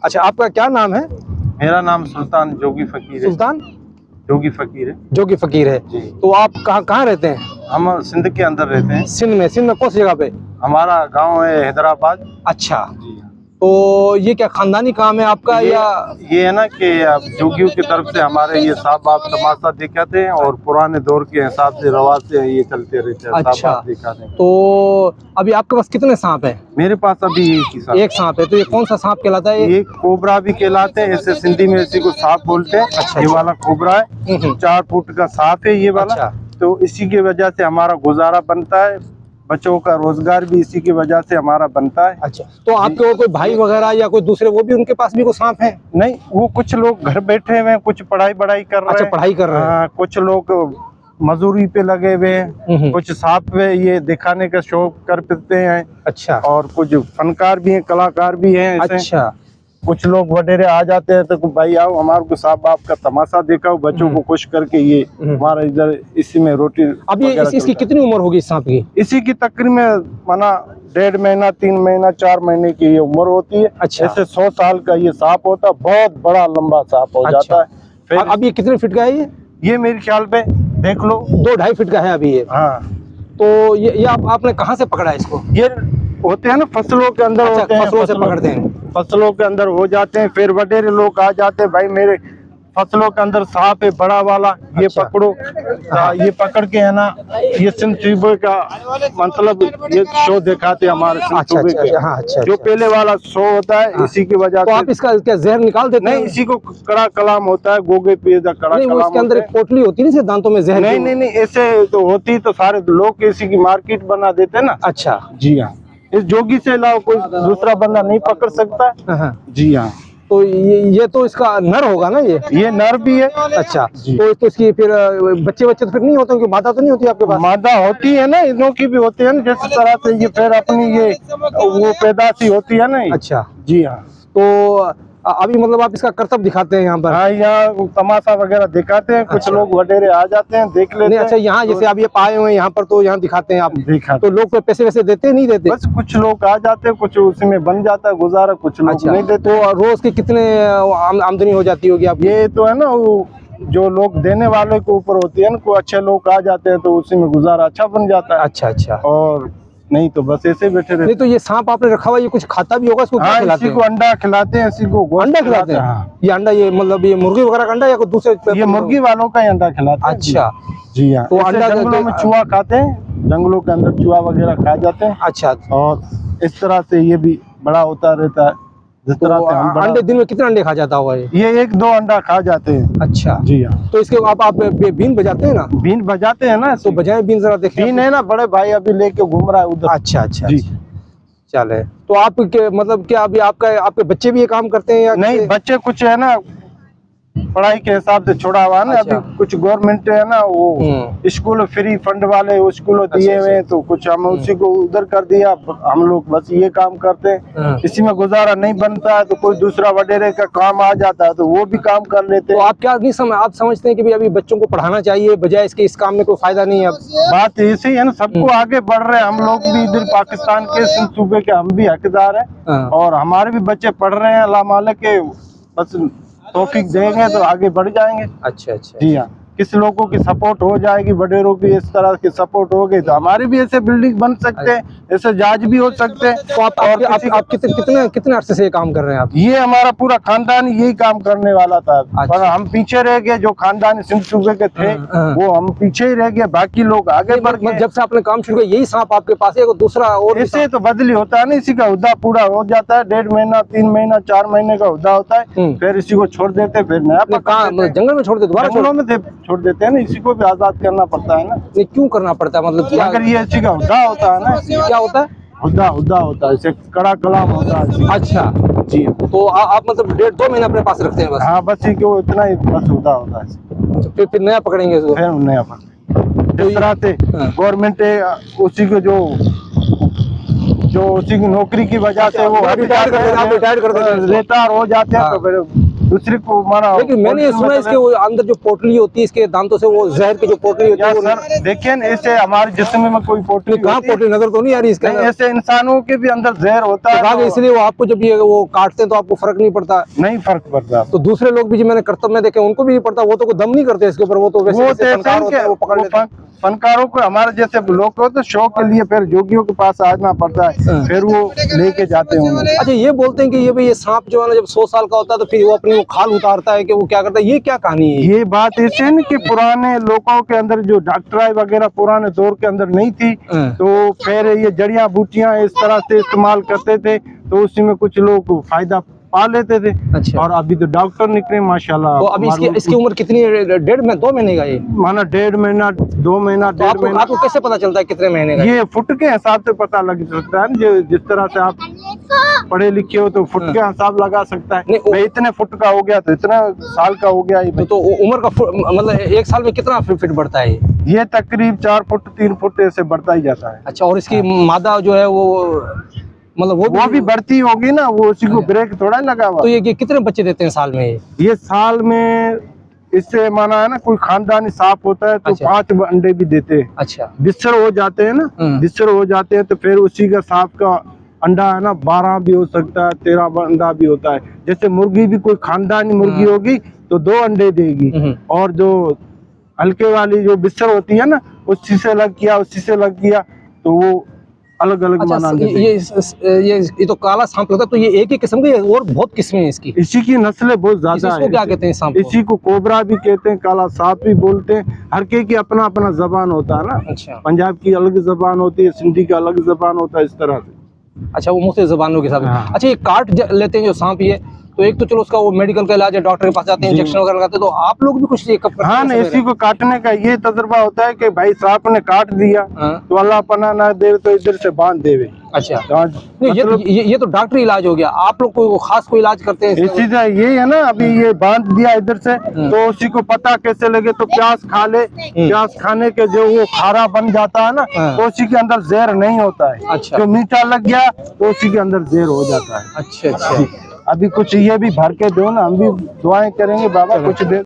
अच्छा, आपका क्या नाम है? मेरा नाम सुल्तान जोगी फकीर है। सुल्तान जोगी फकीर है। जोगी फकीर है जी। तो आप कहाँ रहते हैं? हम सिंध के अंदर रहते हैं। सिंध में कौन सी जगह पे? हमारा गांव है हैदराबाद। अच्छा, जी। तो ये क्या खानदानी काम है आपका या? ये है ना कि जोगियों की तरफ से हमारे ये साहब आप तमाशा दिखाते हैं और पुराने दौर के हिसाब से रवाज से ये चलते रहते हैं। अच्छा, साहब आप दिखाते हैं। तो अभी आपके पास कितने सांप हैं? मेरे पास अभी एक ही सांप। एक सांप है। तो ये कौन सा सांप कहलाता है? ये कोबरा भी कहलाते हैं, ऐसे सिंधी में इसी को सांप बोलते हैं। अच्छा, ये वाला कोबरा है, 4 फुट का सांप है ये वाला। अच्छा। तो इसी की वजह से हमारा गुजारा बनता है, बच्चों का रोजगार भी इसी की वजह से हमारा बनता है। अच्छा, तो आपके और कोई भाई वगैरह या कोई दूसरे वो भी उनके पास भी कोई सांप है? नहीं, वो कुछ लोग घर बैठे हुए हैं, कुछ पढ़ाई कर रहे हैं। अच्छा, पढ़ाई कर रहे हैं। कुछ लोग मजदूरी पे लगे हुए हैं, कुछ सांप पे ये दिखाने का शौक करते हैं। अच्छा, और कुछ फनकार भी हैं, कलाकार भी हैं ऐसे। अच्छा, कुछ लोग वडेरे आ जाते हैं तो भाई आओ हमारे को सांप बाप का तमाशा दिखाओ, बच्चों को खुश करके ये हमारा इधर इसी में रोटी। अब ये इसकी कितनी उम्र होगी इस सांप की? इसी की तकरीबन माना 1.5 महीना, 3 महीना, 4 महीने की ये उम्र होती है। अच्छा। ऐसे 100 साल का ये सांप होता है, बहुत बड़ा लंबा सांप हो जाता है। फिर अब ये कितने फीट का है ये मेरे ख्याल पे देख लो 2-2.5 फीट का है अभी ये। हाँ। तो ये आपने कहाँ से पकड़ा है इसको? ये होते हैं ना फसलों के अंदर। अच्छा, होते हैं, फसलों से पकड़ते हैं। फसलों के अंदर हो जाते हैं, फिर वडेरे लोग आ जाते हैं, भाई मेरे फसलों के अंदर सांप है बड़ा वाला, ये अच्छा। पकड़ो। ये पकड़ के है ना, ये सिंध सूबे का मतलब ये शो दिखाते हैं हमारे सिंध अच्छा, सूबे अच्छा, के। हाँ, अच्छा, जो अच्छा। पहले वाला शो होता है इसी की वजह तो से। आप इसका क्या जहर निकाल देते हैं? नहीं, इसी को कड़ा कलाम होता है, गोगे पे कड़ा नहीं, वो कलाम इसके अंदर होता एक पोटली होती है ना, इसके दांतों में जहर है। की? नहीं, ऐसे तो होती तो सारे लोग इसी की मार्केट बना देते हैं ना। अच्छा, जी हाँ, इस जोगी से अलावा कोई दूसरा बंदा नहीं पकड़ सकता। हाँ। जी हाँ। तो ये तो इसका नर होगा ना ये नर भी है। अच्छा, जी। तो इसकी फिर बच्चे तो फिर नहीं होते? मादा तो नहीं होती आपके पास? मादा होती है ना, इनों की भी होती है ना, जिस तरह से ये फिर अपनी ये वो पैदाशी होती है ना। अच्छा, जी हाँ। तो अभी मतलब आप इसका करतब दिखाते हैं यहाँ पर? हाँ, यहाँ तमाशा वगैरह दिखाते हैं। कुछ अच्छा। लोग वडेरे आ जाते हैं, देख लेते नहीं, हैं। अच्छा, यहाँ जैसे आप ये पाए हुए हैं यहाँ पर, तो यहाँ दिखाते हैं आप? दिखाते तो लोग पैसे वैसे देते नहीं देते? बस कुछ लोग आ जाते हैं, कुछ उसी में बन जाता है गुजारा, कुछ लोग अच्छा, नहीं देते। तो रोज की कितने आमदनी हो जाती होगी आपकी? ये तो है ना, वो जो लोग देने वाले के ऊपर होती है ना, कोई अच्छे लोग आ जाते हैं तो उसी में गुजारा अच्छा बन जाता है। अच्छा, अच्छा। और नहीं तो बस ऐसे बैठे रहते। नहीं, तो ये सांप आपने रखा हुआ, ये कुछ खाता भी होगा? इसको क्या हाँ, खिलाते इसी को हैं? अंडा खिलाते हैं, इसी को गोश्त अंडा खिलाते हैं? हाँ। ये अंडा, ये मतलब ये मुर्गी वगैरह का अंडा या कोई दूसरे? ये मुर्गी वालों का ही अंडा खिलाते हैं। अच्छा, जी हाँ। तो तो अंडा जंगलों में चूहा खाते हैं, जंगलों के अंदर चूहा वगैरह खा जाते हैं। अच्छा। और इस तरह से ये भी बड़ा होता रहता है, जिस तरह से हम अंडे दिन में कितने अंडे खा जाता होगा ये 1-2 अंडा खा जाते हैं। अच्छा, जी हाँ। तो इसके आप बीन बजाते हैं ना? बीन बजाते हैं ना, तो बजाए बीन जरा देखिए। बीन है ना, बड़े भाई अभी लेके घूम रहा है उधर। अच्छा, अच्छा, जी। चले। तो आप मतलब क्या अभी आपके बच्चे भी ये काम करते हैं या? नहीं, बच्चे कुछ है ना पढ़ाई के हिसाब से छोड़ा हुआ है ना। अच्छा। अभी कुछ गवर्नमेंट है ना, वो स्कूल फ्री फंड वाले स्कूल दिए हुए हैं, तो कुछ हम उसी को उधर कर दिया। हम लोग बस ये काम करते हैं, इसी में गुजारा नहीं बनता है तो कोई दूसरा वडेरे का काम आ जाता है तो वो भी काम कर लेते तो हैं। आप क्या नहीं आप समझते हैं कि भाई अभी बच्चों को पढ़ाना चाहिए बजाय इसके, इस काम में कोई फायदा नहीं है? अब बात ऐसे ही है ना, सबको आगे बढ़ रहे हैं। हम लोग भी इधर पाकिस्तान के सिंध सूबे के हम भी हकदार हैं और हमारे भी बच्चे पढ़ रहे हैं। अल्लाह मालिक के बस तौफीक देंगे तो आगे बढ़ जाएंगे। अच्छा, अच्छा। जी हाँ, किस लोगों की सपोर्ट हो जाएगी, वडेरों की इस तरह की सपोर्ट हो गई तो हमारे भी ऐसे बिल्डिंग बन सकते हैं, ऐसे जहाज भी हो सकते हैं। तो आप कितने अरसे से ये काम कर रहे हैं आप? ये हमारा पूरा खानदान यही काम करने वाला था। अच्छा। पर हम पीछे रह गए, जो खानदान सिंध सूबे के थे वो हम पीछे ही रह गए, बाकी लोग आगे बढ़ गए। जब से आपने काम शुरू किया यही सांप आपके पास है? दूसरा और ऐसे तो बदली होता है ना, इसी का हुदा पूरा हो जाता है, 1.5 महीना, 3 महीना, 4 महीने का हुदा होता है, फिर इसी को छोड़ देते हैं, फिर नया जंगल में छोड़ देते? दोबारा जंगलों में छोड़ देते हैं ना, इसी को भी आजाद करना पड़ता है ना। नहीं, क्यों करना पड़ता है? मतलब क्या? अगर ये इसी का हुदा होता है ना। क्या होता है? हुदा होता है, इसे कड़ा कलाम होता है। अच्छा जी। तो आप मतलब 1.5-2 महीना अपने पास रखते हैं बस? हाँ, बस इनको इतना ही बस हुदा होता है। फिर नया पकड़ेंगे इसको? फिर नया पकड़ेंगे। जिस तरह से गवर्नमेंट उसी को जो उसी की नौकरी की वजह से वो रिटायर कर देते हैं, रिटायर हो जाते हैं तो फिर दूसरे को मारा। लेकिन मैंने ये सुना इसके वो अंदर जो पोटली होती है इसके दांतों से, वो जहर की जो पोटली होती है, सर देखिए ऐसे हमारे जिस्म में कोई पोटली कहाँ पोटली नजर तो नहीं आ रही इसके अंदर? ऐसे इंसानों के भी अंदर जहर होता है, इसलिए वो आपको जब ये वो काटते हैं तो आपको फर्क नहीं पड़ता? नहीं फर्क पड़ता। तो दूसरे लोग भी जो मैंने कर्तव्य में देखे उनको भी नहीं पड़ता, वो तो कोई दम नहीं करते इसके ऊपर, वो तो वैसे फनकार होते हैं, वो पकड़ लेते हैं। फनकारों को हमारे जैसे लोग को तो शौक के लिए फिर जोगियों के पास आना पड़ता है, फिर वो लेके जाते हैं। अच्छा, ये बोलते हैं कि ये भाई ये सांप जो है ना जब 100 साल का होता है तो फिर वो अपनी वो खाल उतारता है कि वो क्या करता है, ये क्या कहानी है? ये बात ऐसे है ना कि पुराने लोगों के अंदर जो डॉक्टराई वगैरह पुराने दौर के अंदर नहीं थी, तो फिर ये जड़ियां बूटियां इस तरह से इस्तेमाल करते थे, तो उसी में कुछ लोग फायदा पा लेते थे। अच्छा। और अभी तो डॉक्टर निकले माशाल्लाह। तो अभी इसकी उम्र कितनी है? 2 महीने का ये माना 1.5 महीना 2 महीना 1.5 महीना। आपको कैसे पता चलता है कितने महीने का? ये फुट के हिसाब से पता लग सकता है, जो जिस तरह से आप पढ़े लिखे हो तो फुट के हिसाब लगा सकता है। भाई इतने फुट का हो गया तो इतना साल का हो गया। तो उम्र का मतलब 1 साल में कितना फीट बढ़ता है ये? तकरीब 4 फुट 3 फुट ऐसे बढ़ता ही जाता है। अच्छा, और इसकी मादा जो है वो मतलब वो भी बढ़ती होगी ना, वो उसी को ब्रेक थोड़ा लगा हुआ। तो ये कितने बच्चे देते हैं साल में? ये साल में इससे माना है ना कोई खानदानी सांप होता है तो अच्छा। 5 अंडे भी देते हैं। अच्छा, बिस्तर हो जाते हैं ना, बिस्तर हो जाते हैं तो फिर उसी का सांप का अंडा है ना 12 भी हो सकता है, 13 अंडा भी होता है। जैसे मुर्गी भी कोई खानदानी मुर्गी होगी तो 2 अंडे देगी, और जो हल्के वाली जो बिस्तर होती है ना उसी से लग गया तो वो अलग अलग अच्छा, माना। ये तो काला सांप लगता है, तो ये एक ही किस्म की और बहुत किस्में हैं इसकी? इसी की नस्लें बहुत ज्यादा है। क्या कहते हैं सांप? इसी को कोबरा भी कहते हैं, काला सांप भी बोलते हैं। हर के की अपना अपना जबान होता है ना। अच्छा, पंजाब की अलग जबान होती है, सिंधी का अलग जबान होता है, इस तरह से। अच्छा, वो मुख्तलिफ जबानों के साथ। हाँ। अच्छा, ये काट लेते हैं जो सांप, ये तो एक तो चलो उसका वो मेडिकल का इलाज है, डॉक्टर के पास जाते हैं, इंजेक्शन वगैरह लगाते हैं, तो आप लोग भी कुछ चेकअप करते हैं? हाँ, इसी को काटने का ये तजुर्बा होता है कि भाई सांप ने काट दिया तो अल्लाह पनाह ना दे तो इधर से बांध देवे। अच्छा, ये तो डॉक्टरी इलाज हो गया। आप लोग कोई खास कोई इलाज करते हैं? इसी से ये है ना, अभी ये बांध दिया इधर से तो उसी को पता कैसे लगे तो प्याज खा ले, प्याज खाने के जो वो खारा बन जाता है ना तो उसी के अंदर जहर नहीं होता है। अच्छा, जो मीठा लग गया तो उसी के अंदर जहर हो जाता है। अच्छा, अभी कुछ ये भी भर के दो ना, हम भी दुआएं करेंगे बाबा कुछ दे।